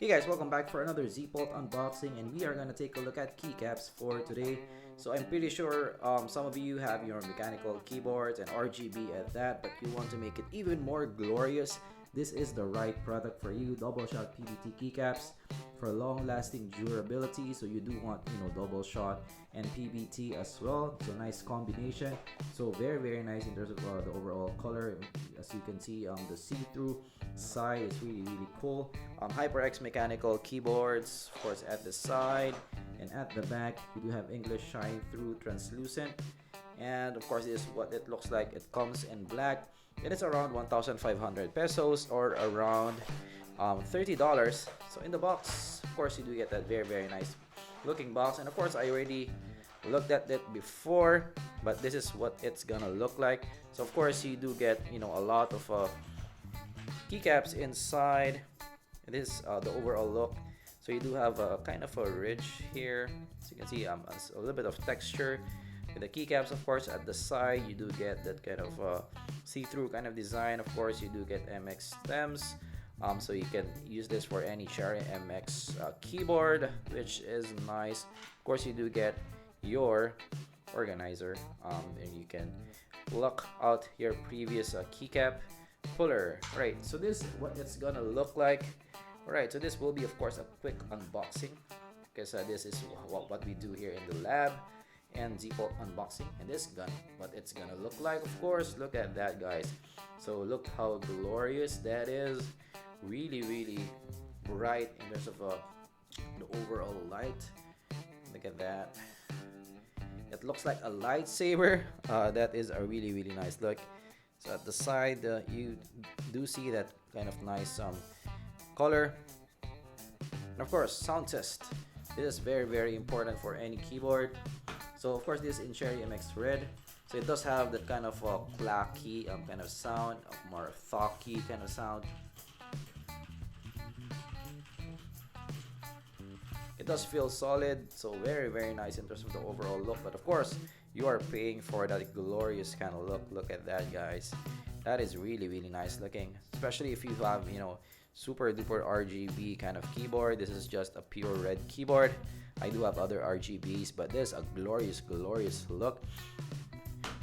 Hey guys, welcome back for another Z-Bolt unboxing, and we are going to take a look at keycaps for today. So I'm pretty sure some of you have your mechanical keyboards and RGB at that, but you want to make it even more glorious. This is the right product for you. Double shot PBT keycaps for long-lasting durability. So you do want, double shot and PBT as well. So nice combination. So very nice in terms of the overall color. As you can see, the see-through side is really cool. HyperX mechanical keyboards, of course, at the side and at the back. You do have English shine through translucent, and of course this is what it looks like. It comes in black and it's around 1,500 pesos or around $30. So in the box, of course, you do get that very nice looking box, and of course I already looked at it before, but this is what it's gonna look like. So of course you do get a lot of keycaps inside. This is the overall look. So you do have a kind of a ridge here, so you can see a little bit of texture with the keycaps. Of course, at the side you do get that kind of see-through kind of design. Of course, you do get MX stems, so you can use this for any Cherry MX keyboard, which is nice. Of course, you do get your organizer, and you can lock out your previous keycap puller. Right, so this is what it's gonna look like. Alright, so this will be, of course, a quick unboxing, because this is what we do here in the lab, and Z-Bolt unboxing, and this gun, what it's gonna look like. Of course, look at that, guys. So look how glorious that is. Really bright in terms of the overall light. Look at that. It looks like a lightsaber. That is a really nice look. So at the side, you do see that kind of nice color. And of course, sound test. This is very important for any keyboard. So of course, this is in Cherry MX Red. So it does have that kind of clacky kind of sound, more thocky kind of sound. It does feel solid, so very nice in terms of the overall look. But of course, you are paying for that glorious kind of look. Look at that, guys. That is really nice looking, especially if you have super duper RGB kind of keyboard. This is just a pure red keyboard. I do have other RGBs, but this is a glorious look.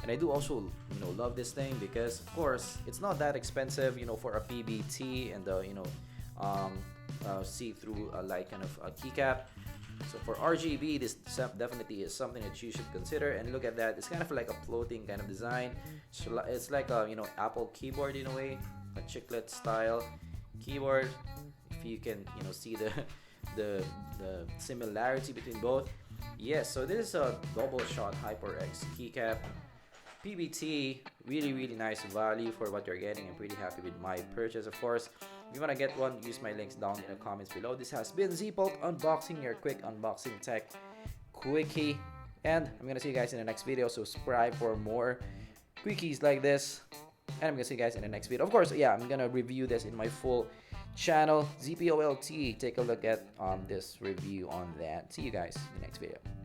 And I do also love this thing because of course it's not that expensive for a PBT and the see-through light kind of keycap. So for RGB, this definitely is something that you should consider. And look at that, it's kind of like a floating kind of design. So it's like a Apple keyboard in a way, a chiclet style keyboard. If you can see the similarity between both. Yes, so this is a double shot HyperX keycap PBT. Really nice value for what you're getting. I'm pretty happy with my purchase. Of course, if you want to get one, use my links down in the comments below. This has been Z-Bolt unboxing, your quick unboxing tech quickie, and I'm gonna see you guys in the next video. So subscribe for more quickies like this, and I'm gonna see you guys in the next video. Of course, yeah, I'm gonna review this in my full channel, ZPOLT. Take a look at this review on that. See you guys in the next video.